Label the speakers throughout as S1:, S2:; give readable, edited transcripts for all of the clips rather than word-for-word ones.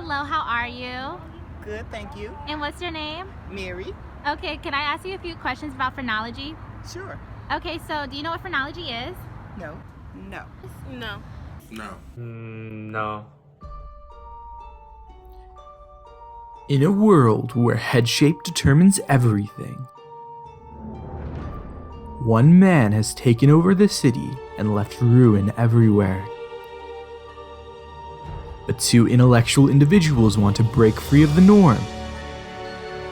S1: Hello, how are you?
S2: Good, thank you.
S1: And what's your name?
S2: Mary?
S1: Okay, can I ask you a few questions about phrenology?
S2: Sure.
S1: Okay, so do you know what phrenology is?
S2: No. No.
S3: No.
S4: No.
S5: No.
S6: In a world where head shape determines everything, one man has taken over the city and left ruin everywhere. But two intellectual individuals want to break free of the norm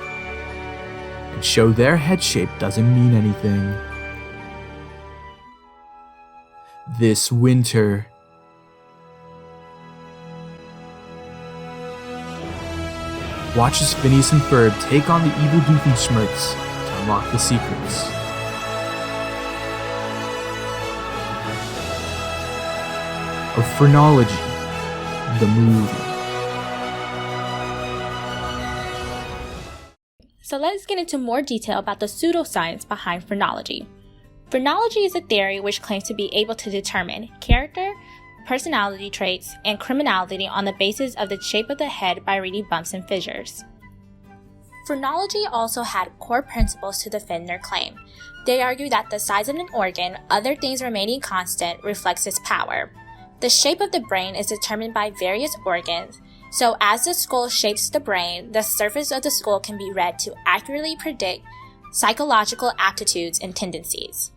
S6: and show their head shape doesn't mean anything. This winter, watch as Phineas and Ferb take on the evil Doofenshmirtz to unlock the secrets of Phrenology, the movie.
S3: So let's get into more detail about the pseudoscience behind phrenology. Phrenology is a theory which claims to be able to determine character, personality traits, and criminality on the basis of the shape of the head by reading bumps and fissures. Phrenology also had core principles to defend their claim. They argue that the size of an organ, other things remaining constant, reflects its power. The shape of the brain is determined by various organs, so as the skull shapes the brain, the surface of the skull can be read to accurately predict psychological aptitudes and tendencies.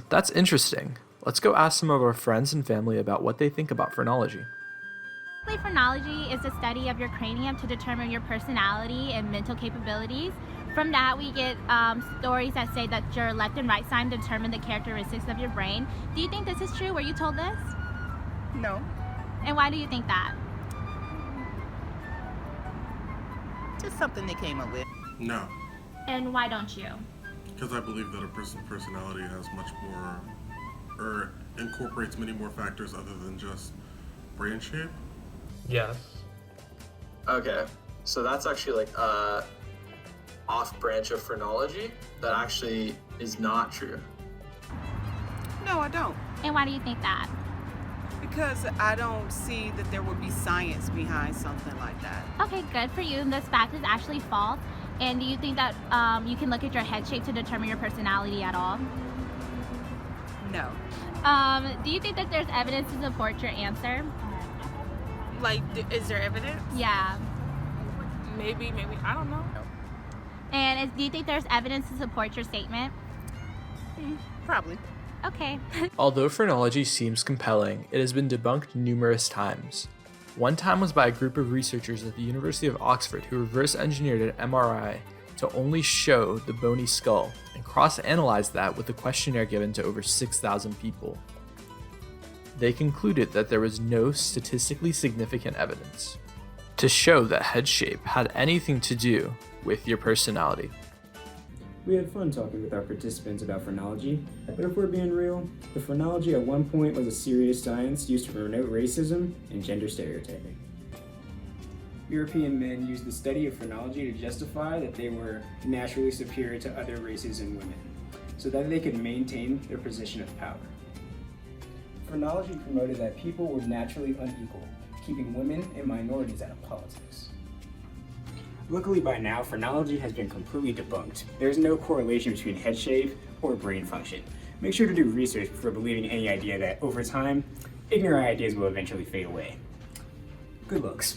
S6: That's interesting. Let's go ask some of our friends and family about what they think about phrenology.
S1: Phrenology is the study of your cranium to determine your personality and mental capabilities. From that, we get stories that say that your left and right side determine the characteristics of your brain. Do you think this is true? Were you told this?
S2: No.
S1: And why do you think that?
S2: Just something they came up with.
S4: No.
S1: And why don't you?
S4: Because I believe that a person's personality has much more, or incorporates many more factors other than just brain shape.
S5: Yes.
S7: Okay, so that's actually like a off branch of phrenology that actually is not true.
S2: No, I don't.
S1: And why do you think that?
S2: Because I don't see that there would be science behind something like that.
S1: Okay, good for you. This fact is actually false. And do you think that you can look at your head shape to determine your personality at all?
S2: No.
S1: Do you think that there's evidence to support your answer?
S3: Like, is there evidence?
S1: Yeah.
S3: Maybe, I don't know.
S1: And do you think there's evidence to support your statement?
S2: Probably.
S1: Okay.
S6: Although phrenology seems compelling, it has been debunked numerous times. One time was by a group of researchers at the University of Oxford who reverse engineered an MRI to only show the bony skull and cross-analyzed that with a questionnaire given to over 6,000 people. They concluded that there was no statistically significant evidence to show that head shape had anything to do with your personality.
S8: We had fun talking with our participants about phrenology, but if we're being real, the phrenology at one point was a serious science used to promote racism and gender stereotyping. European men used the study of phrenology to justify that they were naturally superior to other races and women, so that they could maintain their position of power. Phrenology promoted that people were naturally unequal, keeping women and minorities out of politics. Luckily by now, phrenology has been completely debunked. There is no correlation between head shape or brain function. Make sure to do research before believing any idea that over time, ignorant ideas will eventually fade away. Good looks.